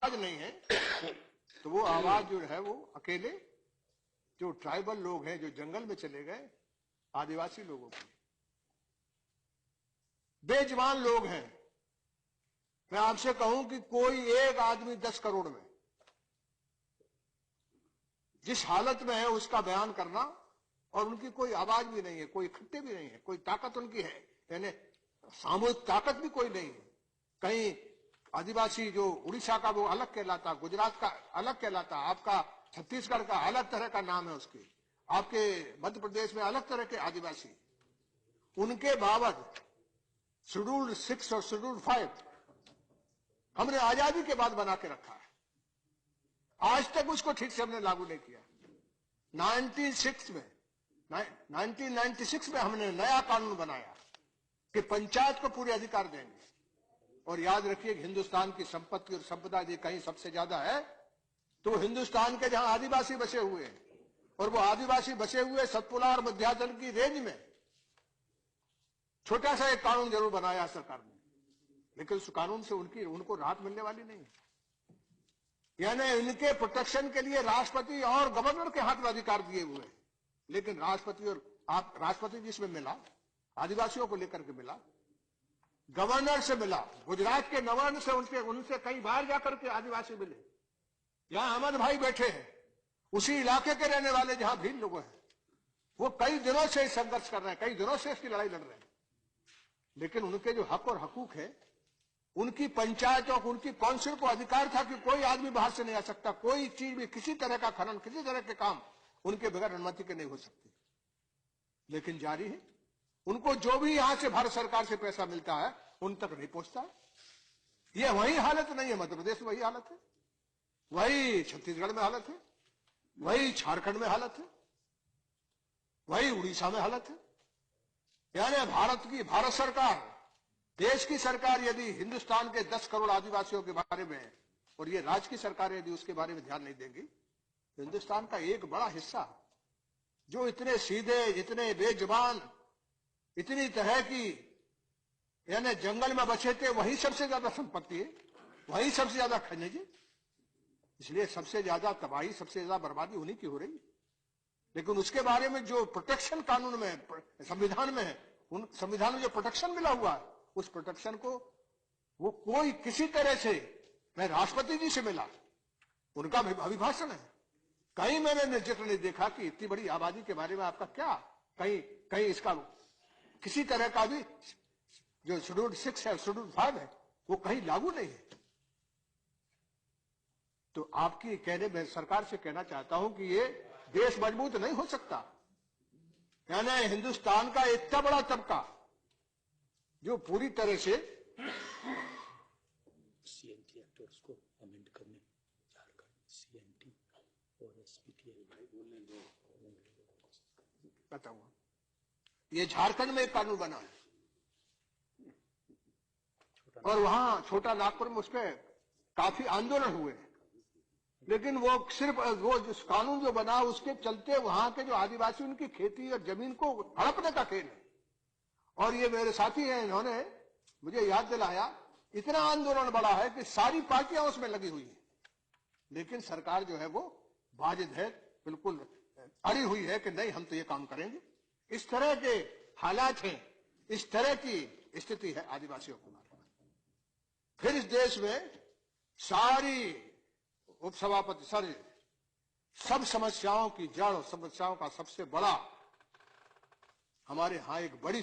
आवाज नहीं है तो वो आवाज जो है वो अकेले जो ट्राइबल लोग हैं, जो जंगल में चले गए आदिवासी लोगों की, बेजवान लोग हैं। मैं आपसे कहूं कि कोई एक आदमी 10 करोड़ में जिस हालत में है उसका बयान करना, और उनकी कोई आवाज भी नहीं है, कोई इकट्ठे भी नहीं है, कोई ताकत उनकी है, यानी सामूहिक ताकत भी कोई नहीं है। कहीं आदिवासी जो उड़ीसा का वो अलग कहलाता, गुजरात का अलग कहलाता, आपका छत्तीसगढ़ का अलग तरह का नाम है उसके, आपके मध्य प्रदेश में अलग तरह के आदिवासी, उनके बाबत शेड्यूल 6 और शेड्यूल 5 हमने आजादी के बाद बना के रखा है। आज तक उसको ठीक से हमने लागू नहीं किया। 1996 में हमने नया कानून बनाया कि पंचायत को पूरे अधिकार देंगे। और याद रखिए हिंदुस्तान की संपत्ति और संपदा यदि कहीं सबसे ज्यादा है तो हिंदुस्तान के जहां आदिवासी बसे हुए हैं, और वो आदिवासी बसे हुए सतपुड़ा और मध्यांचल की रेंज में छोटा सा एक कानून जरूर बनाया सरकार ने, लेकिन उस कानून से उनको राहत मिलने वाली नहीं। यानी इनके प्रोटेक्शन के लिए राष्ट्रपति और गवर्नर के हाथ में अधिकार दिए हुए हैं, लेकिन राष्ट्रपति जिसमें मिला आदिवासियों को लेकर के मिला, गवर्नर से मिला, गुजरात के गवर्नर से उनसे कई बार जाकर के आदिवासी मिले। यहां अहमद भाई बैठे हैं, उसी इलाके के रहने वाले जहां भील लोग हैं, वो कई दिनों से संघर्ष कर रहे हैं, कई दिनों से इसकी लड़ाई लड़ रहे हैं, लेकिन उनके जो हक और हकूक है, उनकी पंचायतों को, उनकी काउंसिल को अधिकार था कि कोई आदमी बाहर से नहीं आ सकता, कोई चीज भी, किसी तरह का खनन, किसी तरह के काम उनके बगैर अनुमति के नहीं हो सकते, लेकिन जारी है। उनको जो भी यहां से भारत सरकार से पैसा मिलता है उन तक नहीं पहुंचता है। ये वही हालत नहीं है मध्य प्रदेश में, वही हालत है, वही छत्तीसगढ़ में हालत है, वही झारखंड में हालत है, वही उड़ीसा में हालत है। यानी भारत सरकार, देश की सरकार यदि हिंदुस्तान के 10 करोड़ आदिवासियों के बारे में, और ये राज्य की सरकार यदि उसके बारे में ध्यान नहीं देंगी, तो हिंदुस्तान का एक बड़ा हिस्सा जो इतने सीधे, इतने बेजुबान, इतनी तरह की यानी जंगल में बचे थे, वही सबसे ज्यादा संपत्ति है, वही सबसे ज्यादा खनिज है। इसलिए सबसे ज्यादा तबाही, सबसे ज्यादा बर्बादी उन्हीं की हो रही है। लेकिन उसके बारे में जो प्रोटेक्शन कानून में, संविधान में है, उन संविधान में जो प्रोटेक्शन मिला हुआ है, उस प्रोटेक्शन को वो कोई किसी तरह से, मैं राष्ट्रपति जी से मिला, उनका अभिभाषण है, कहीं मैंने जिक्र नहीं देखा कि इतनी बड़ी आबादी के बारे में आपका क्या, कहीं इसका किसी तरह का भी जो शेड्यूल 6 है, शेड्यूल 5 है, वो कहीं लागू नहीं है। तो आपकी कहने में सरकार से कहना चाहता हूं कि ये देश मजबूत नहीं हो सकता। यानी हिंदुस्तान का इतना बड़ा तबका जो पूरी तरह से सीएनटी एक्ट उसको अमेंड करने झारखंड सीएनटी और एसपीटीएल बताऊंगा, ये झारखंड में एक कानून बना है, और वहां छोटा नागपुर में उसपे काफी आंदोलन हुए, लेकिन वो सिर्फ वो जिस कानून जो बना उसके चलते वहां के जो आदिवासी, उनकी खेती और जमीन को हड़पने का खेल है। और ये मेरे साथी हैं, इन्होंने मुझे याद दिलाया, इतना आंदोलन बड़ा है कि सारी पार्टियां उसमें लगी हुई है, लेकिन सरकार जो है वो वाजिद है, बिल्कुल अड़ी हुई है कि नहीं हम तो ये काम करेंगे। इस तरह के हालात हैं, इस तरह की स्थिति है आदिवासियों के बारे में। फिर इस देश में सारी उपसभापति सब समस्याओं की जड़, समस्याओं का सबसे बड़ा हमारे यहां एक बड़ी